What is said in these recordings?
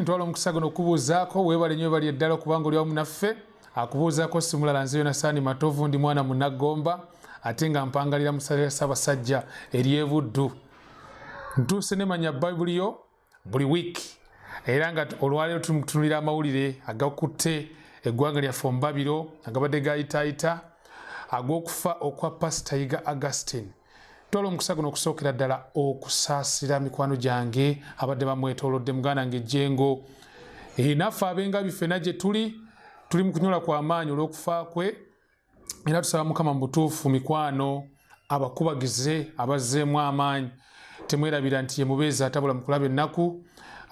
ntwala omukisa guno okubuuzaako weebale nnyo bali eddala okubanga oli wamu naffe akubuuzaako simulala nze Yonasaani Matovu ndi mwana Munnagomba ate nga mpangalira musalira Ssaabasajja eri e Buddu. Ntuuse nemanya Bayibuli yo buli wiiki era nga olwaleero tumutunulira amawulire agakutte eggwanga lyaffe omubabiro agabadde gayitaayita ag'okufa okwa Pastor Yiga Augustine. Twala omukisa guno okusookera ddala okusaasira mikwano gyange abadde bamwetoolodde muganda ng'ejjengo naffe abenga biffena gye tuli mu kunyula kw'amaanyi olw'okufa kwe era tusaba Mukama mu butuufu mikwano abakubagize abazzeemu amaanyi temwerabira nti ye mubeezi atabula mu kulaba ennaku.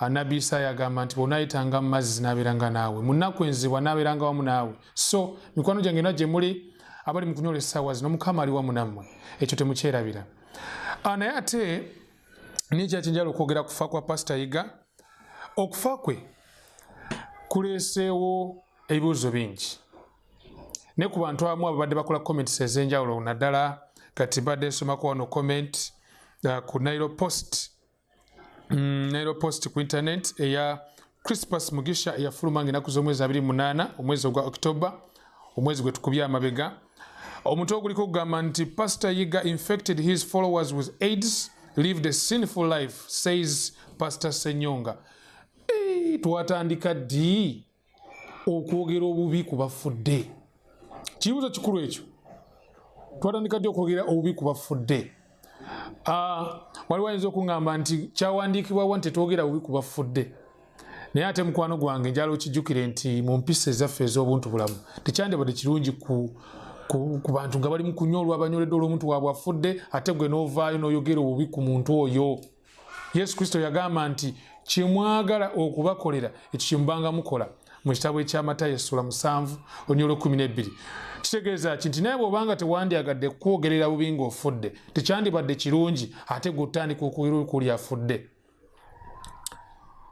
Nabbi Isaaya agamba nti bw'onaayitanga mu mazzi n'abeeranga naawe mu nnaku enzibwa n'abeeranga wamu naawe. So mikwano gyange na gye muli abali mu kunyola essaawa zino Mukama ali wamu nammwe ekyo temukyerabira. Naye ate n'ekyaki njala okwogera kufa kwa Pastor Yiga. Okufa kwe kuleeseewo ebibuuzo bingi ne ku bantu abamu ababadde bakola comments ez'enjawulo naddala kati badde nsomako wano comment ku Nairo Post ku internet eya Crispus Mugisha eyafuluma ng'ennaku z'omwezi 28 omwezi ogwa October omwezi gwe tukubye amabega. Omuntu oguliko kugamba nti Pastor Yiga infected his followers with AIDS, lived a sinful life, says Pastor Senyonga. Twatandika ddi okwogera obubi ku bafudde? Kibuuzo kikulu ekyo. Twatandika ddi okwogera obubi ku bafudde? Waliwo ayinza okungamba nti kyawandiikibwawo nti tetwogera bubi ku bafudde. Naye ate mukwano gwange njala okijjukire nti mu mpisa ezaffe ez'obuntu bulamu tekyandibadde kirungi ku bantu nga bali mu kunyolwa abanyoledde olw'omuntu waabwe afudde ate gwe n'ovaayo n'oyogera obubi ku muntu oyo. Yesu Kristo yagamba nti kyemwagala okubakolera ekyo kyemubanga mukola mu kitabo ekya Matayo essula 7 onyolo 12. Kitegeeza ki nti naye bw'obanga tewandyagadde kwogerera bubi ng'ofudde tekyandibadde kirungi ate gwe otandika okwogera kuli afudde.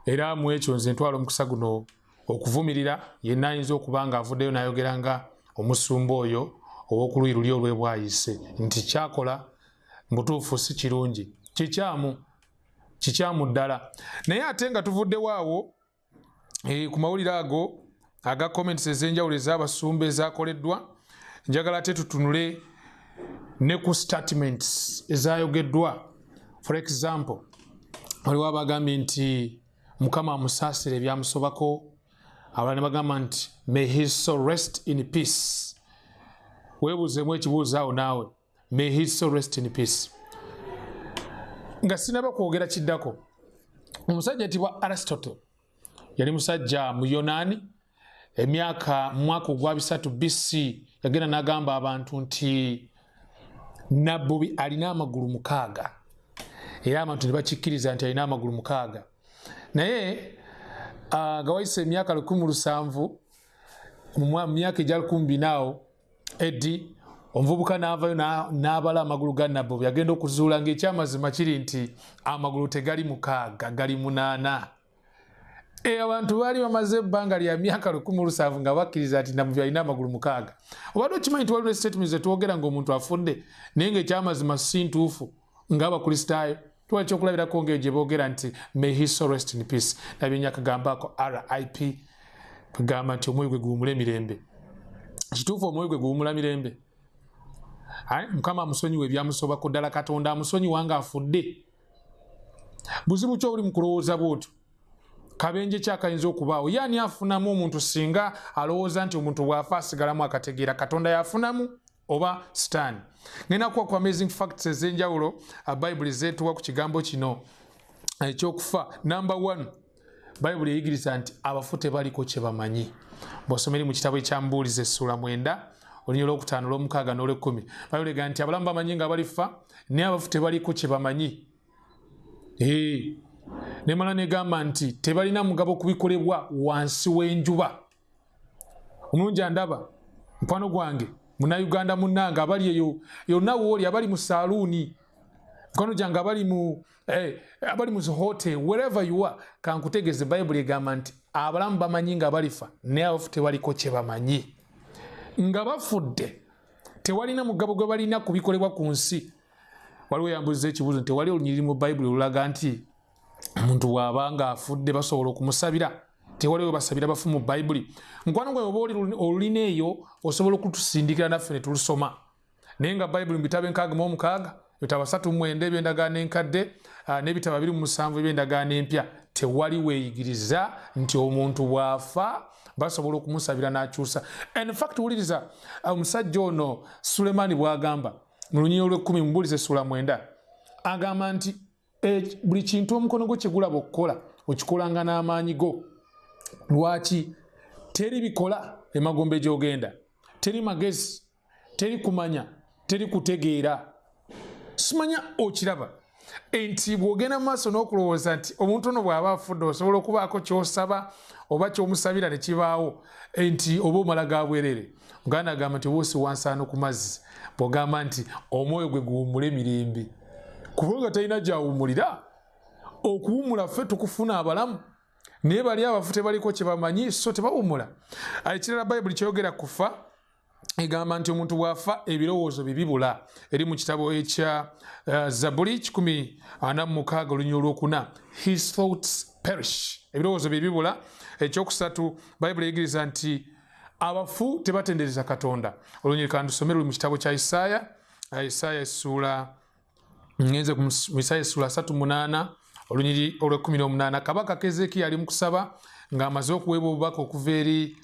Era mu ekyo nze ntwala omukisa guno okuvumirira yenna ayinza okuba nga avuddeyo n'ayogera nga omusumba oyo ow'okuluyi luli olw'ebwayise nti kyakola mutuufu si kirungi kikyamu ddala. Naye ate nga tuvuddewo awo ku mawulire ago aga comments ez'enjawulo ez'abasumba ezakoleddwa njagala ate tutunule ne ku statements ezayogeddwa. For example waliwo abagambye nti Mukama amusaasire ebyamusobako, abalala ne bagamba nti may his soul rest in peace. Weebuuzeemu ekibuuzo awo naawe, may his soul rest in peace. Nga sinaba kwogera kiddako, omusajja yitibwa Aristotle yali musajja mu Yonaani mu mwaka ogwa 3 BC yagenda n'agamba abantu nti Nabbubi alina amagulu 6 era abantu ne bakikkiriza nti alina amagulu 6. Naye nga wayise emyaka 1700 mu myaka egya 1200 Eddi omuvubuka n'avayo n'abala amagulu ga Nabbubi yagenda okuzuula ng'ekyamazima kiri nti amagulu tegali 6 gali 8. Abantu baali bamaze ebbanga lya myaka 1700 nga bakkiriza nti Nabbubi alina amagulu 6. Obadde okimanyi nti waliwo ne statement zetwogera ng'omuntu afudde naye ng'ekyamazima si ntuufu ng'Abakristaayo twali kyokulabirako ng'eyo gye boogera nti may his soul rest in peace. Nabyennya kagambaako RIP kagamba nti omwoyo gwe guwumula emirembe. Kituufu omwoyo gwe guwumula mirembe? Mukama amusonyiwa ebyamusobako ddala Katonda amusonyiwa nga afudde? Buzibu ki obuli mu kulowooza bw'otyo? Kabenje kyakayinza okubaawo. Ye ani afunamu omuntu singa alowooza nti omuntu bw'afa asigalamu akategeera Katonda yafunamu oba Sitaani? Ngenda kuwa ku amazing facts ez'enjawulo Bayibuli zeetuwa ku kigambo kino ekyokufa. Number 1, Bayibuli eyigiriza nti abafu tebaliko kye bamanyi. Bw'osomeri mu kitabo ekya Mbuulizi essula 9 olunyolo olwokutaano olw'omukaaga n'olw'ekkumi Bayibuli egamba nti abalamu bamanyi nga balifa naye abafu tebaliko kye bamanyi. Nemala negamba nti tebalina mugabo kubikolebwa wansi w'enjuba. Omulungi andaba mukwano gwange Munnayuganda munnange abali eyo yonna wooli abali mu saaluuni mukwano gyange abali mu hotel wherever you are kankutegeeze Bayibuli egamba nti abalamu bamanyi nga balifa naye abafu tebaliko kye bamanyi. Nga bafudde tewalina mugabo gwe balina kubikolebwa ku nsi. Waliwo yambuuza ekibuuzo nti wali olunyiriri mu Bayibuli olulaga nti omuntu bw'abanga afudde basobola okumusabira tewaliwo basabira bafu mu bayibuli nkwano gwe oba olulina eyo osobola okutusindikira naffe ne tulusoma naye nga bayibuli mu bitabo 66 ebitabo 39 eby'endagaano enkadde n'ebitabo 27 eby'endagaano empya tewali weeyigiriza nti omuntu bw'afa basobola okumusabira n'akyusa. In fact wuliriza omusajja ono Sulemaani bw'agamba mu Lunyiriri lw'ekkumi mubuulize essula 9 agamba nti buli kintu omukono gwo kyegulaba okukola okikolanga n'amaanyi go. Lwaki? Teri bikola emagombe gy'ogenda, teri magezi, teri kumanya, teri kutegeera. Simanya okiraba nti bw'ogenda mu maaso n'okulowooza nti omuntu ono bw'aba afudde osobola okubaako ky'osaba oba ky'omusabira ne kibaawo nti oba omala ga bwerere. Muganda agamba nti oba osiwa nsaano ku mazzi bw'ogamba nti omwoyo gwe guwummule mirembe kubanga talina gy'awummulira. Okuwummula ffe tukufuna abalamu naye bali abafu tebaliko kye bamanyi so tebawummula. Ekirala bayibuli kyeyogera kufa egamba nti omuntu bw'afa ebirowoozo bye bibula. Eri mu kitabo ekya Zaburi 46 Olunyiriri olwokuna his thoughts perish, ebirowoozo bye bibula. Ekyokusatu bayibuli eyigiriza nti abafu tebatendereza Katonda. Olunyiriri kandusomere luli mu kitabo kya Isaaya essula ngenze ku Isaaya essula 38 Olunyiriri olw'18. Kabaka Keezeekiya ali mu kusaba ng'amaze okuweebwa obubaka okuva eri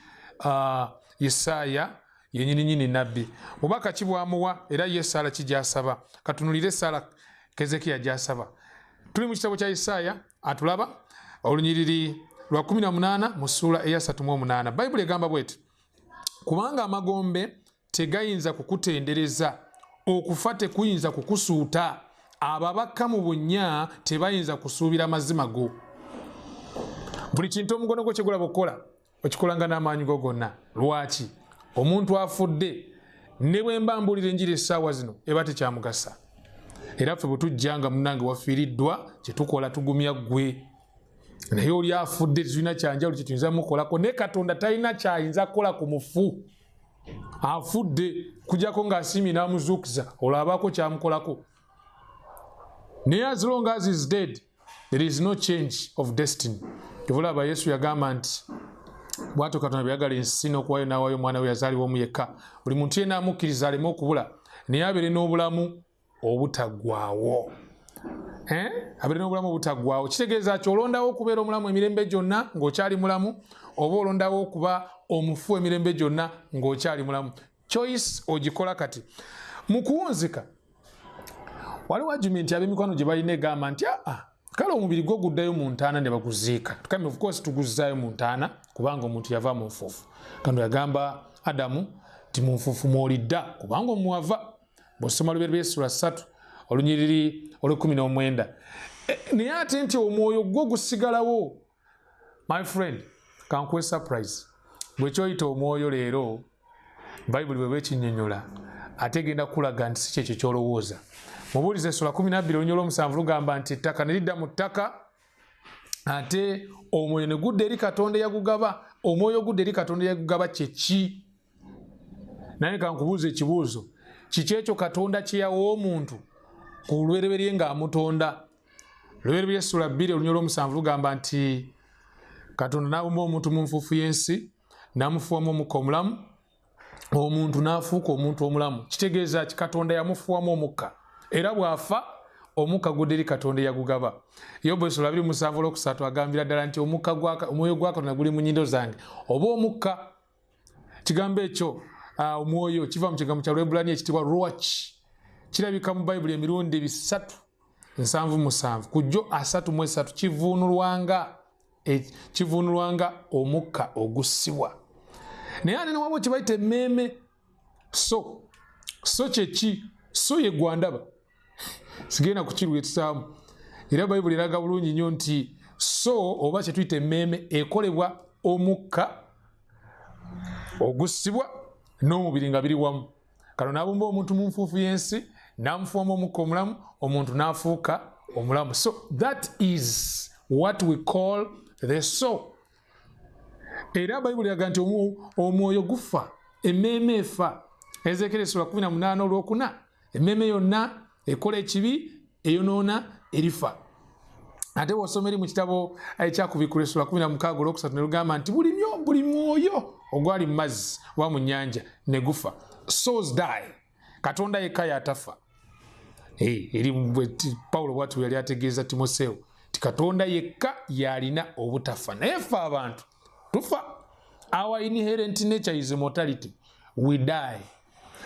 Isaaya yennyini nabbi. Bubaka ki bwamuwa era ye essaala ki gy'asaba? Katunulire essaala Keezeekiya gy'asaba. Tuli mu kitabo kya Isaaya atulaba olunyiriri lwa 18 mu ssuula eya 38. Bayibuli egamba bweti kubanga amagombe tegayinza kukutendereza, okufa tekuyinza kukusuuta, ababaka mu bunnya tebayinza kusuubira mazima go. Buli kintu omukono gwo kyegulaba okukola okikolanga n'amaanyi go gonna. Lwaki? Omuntu afudde ne bwe mba mbuulira enjiri essaawa zino eba tekyamugasa. Era ffe bwe tujjanga munnange wafiiriddwa kye tukola tugumya ggwe. Naye oli afudde tulina kyanjawulo kye tuyinza mukolako, ne Katonda talina kyayinza kukola ku mufu. Afudde kujjako ng'asiimye n'amuzuukiza olabako kyamukolako. Naye as long as he is dead there is no change of destiny. Kyebulaba Yesu yagamba nti bw'atyo Katonda bwe yagala ensi n'okuwaayo n'awaayo omwana we yazaalibwa omu yekka, buli muntu yenna amukkiriza aleme okubula naye abeere n'obulamu obutaggwaawo. Abeere n'obulamu obutaggwaawo kitegeeza ki? Olondawo okubeera omulamu emirembe gyonna ng'okyali mulamu, oba olondawo okuba omufu emirembe gyonna ng'okyali mulamu. Choice ogikola kati. Mu kuwunzika waliwo argument ab'emikwano gye balina egamba nti kale omubiri gwo guddayo mu ntaana ne baguziika. Tukame of course tuguzzaayo mu ntaana kubanga omuntu yava mu nfuufu. Katonda yagamba Adamu nti mu nfuufu mw'olidda kubanga omuwava. Bw'osoma Lubereberye essula 3 olunyiriri olw'19. Naye ate nti omwoyo gwo gusigalawo. My friend, kankuwe surprise. Bwe kyoyita omwoyo leero Bayibuli bwe bwekinnyonnyola ate genda kulaga nti si kyekyo ky'olowooza. Mubuulize essula 12 olunyiriri olw'omusanvu lugamba nti ettaka ne lidda mu ttaka ate omwoyo ne gudda eri Katonda eyagugaba. Omwoyo ogudda eri Katonda eyagugaba kye ki? Naye kankubuuza ekibuuzo, kiki ekyo Katonda kye yawa omuntu ku lubereberye ng'amutonda? Lubereberye essula 2 olunyiriri olw'omusanvu lugamba nti Katonda n'abumba omuntu mu nfuufu y'ensi n'amufuwamu omukka omulamu, omuntu n'afuuka omuntu omulamu. Kitegeeza ki? Katonda yamufuwamu omukka era bw'afa omukka gudda eri Katonda eyagugaba. Yobu essula 27 agambira ddala nti omwoyo gwa Katonda guli mu nnyindo zange. Oba omukka, kigambo ekyo omwoyo kiva mu kigambo kya Lwebbulaniya ekitibwa ruach. Kirabika mu Bayibuli emirundi 377 ku jjo 33 kivuunulwanga omukka ogussibwa. Naye ate newaba kibayita emmeeme. So kyeki? So ye gwandaba. Sigenda kukiruwetsaamu. Era Bayibuli eraga bulungi nnyo nti so oba kye tuyita emmeeme ekolebwa omukka ogussibwa n'omubiri nga biri wamu. Katonda n'abumba omuntu mu nfuufu y'ensi n'amufuwamu omukka omulamu, omuntu n'afuuka omulamu. So that is what we call the soul. Era Bayibuli eraga nti omwoyo gufa, emmeeme efa. Ezeekeri essula 18 olwokuna. Emmeeme yonna ekola ekibi eyonoona erifa. ate bw'osomeri mu kitabo ekyakubikula essula 16 olwokusatu ne lugamba nti buli mwoyo ogwali mu mazzi oba mu nnyanja ne gufa. Souls die. Katonda yekka yatafa. Eri Pawulo bw'atyo yali ategeeza Timoseewo ti Katonda yekka yalina obutafa. Naye ffe abantu tufa. Our inherent nature is mortality. We die.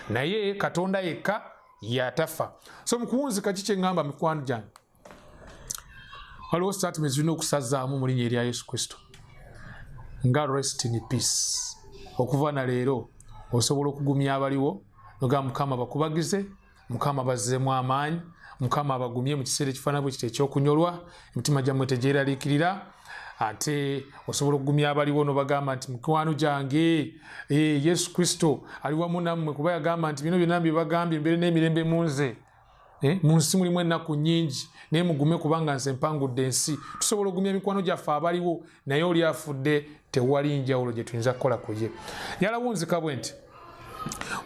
Naye Katonda yekka yatafa. So mukuwunzika kiki ngamba mikwano gyange? Waliwo statement zirina okusazaamu mu linnya erya Yesu Kristo nga rest in peace. Okuva na leero osobola okugumya abaliwo nogamba Mukama bakubagize, Mukama bazzeemu amaanyi, Mukama abagumye mu kiseera ekifaanana bwe kiti ekyokunyolwa, emitima gyammwe tegyeraliikirira. Ate osobola okugumya abaliwo nobagamba nti mikwano gyange Yesu Kristo ali wamu nammwe, kuba yagamba nti bino byonna bye bagambye mbeere n'emirembe mu nze. Mu nsi mulimu ennaku nnyingi naye mugume kubanga nze mpangudde ensi. Tusobola okugumya emikwano gyaffe abaliwo naye oli afudde tewali njawulo gye tuyinza kukola ku ye. Yalawunzika bwe nti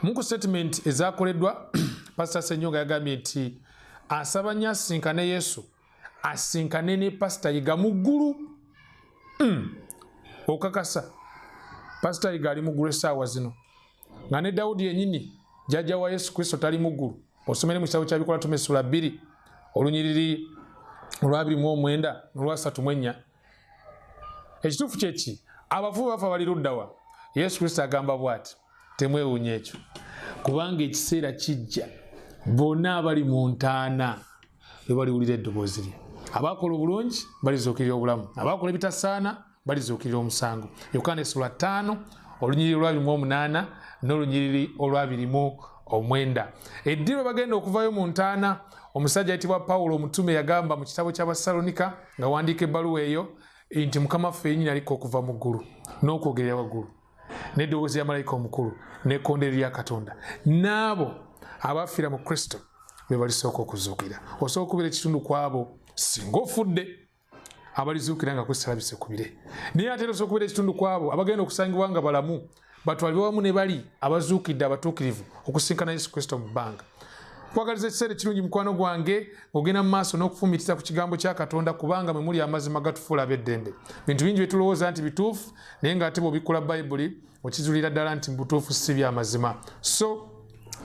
mu statement ezakoleddwa Pastor Ssenyonga yagambye nti asaba nnyo asinkane Yesu, asinkane ne Pastor Yiga mu ggulu. Okakasa Pastor Yiga ali mu ggulu essaawa zino nga ne Dawudi yennyini jjajja wa Yesu Kristo tali mu ggulu. Osomere mu kitabo kya Bikola essula 2 olunyiriri olwa 29 n'olwa 34. Ekituufu kyeki abafu bafa bali luddawa. Yesu Kristo agamba bw'ati temwewuunya ekyo kubanga ekiseera kijja bonna abali mu ntaana bwe baliwulira eddoboozi lye. Abakola obulungi balizuukirira obulamu, abakola ebitasaana balizuukirira omusango. Yokaana essula 5 olunyiriri olwa 28 n'olunyiriri olwa 29. Eddiba bagenda okuvayo mu ntaana, omusajja ayitibwa Pawulo omutume yagamba mu kitabo ky'Abasalonika nga wandiika ebbaluwa eyo nti Mukama waffe yennyini aliko okuva mu ggulu n'okwogerera waggulu n'eddoboozi ya malayika omukulu n'ekkondeere lya Katonda, n'abo abafiira mu Kristo be balisooka okuzuukira. Osooka okubeera ekitundu ku abo singa ofudde abalizuukira nga Kristo alabise ku bire, naye ate osooka okubeera ekitundu ku abo abagenda okusangibwa nga balamu batwalibwe wamu ne bali abazuukidde abatuukirivu okusinkana Yesu Kristo mu bbanga. Kwagaliza ekiseera ekirungi mukwano gwange ogenda mu maaso n'okufumitiriza ku kigambo kya Katonda kubanga mwe muli amazima gatufuula ab'eddembe. Bintu bingi bye tulowooza nti bituufu naye ng'ate bw'obikula Bayibuli okizulira ddala nti mu butuufu si by'amazima. So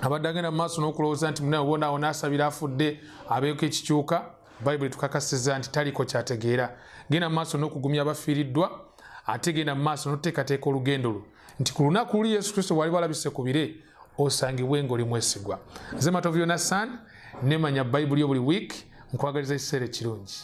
abadde agenda mu maaso n'okulowooza nti munawe wonaawo n'asabira afudde abeeko ekikyuka, Bayibuli tukakasiza nti taliko kyategeera. Genda mu maaso n'okugumya abafiiriddwa, ate genda mu maaso n'oteekateeka olugendo lwo nti ku lunaku luli Yesu Kristo bw'aliba alabise ku bire osangibwe ng'oli mwesigwa. Nze Matovio Nassan nemanya Bayibuli buli wiiki nkwagaliza ekiseera ekirungi.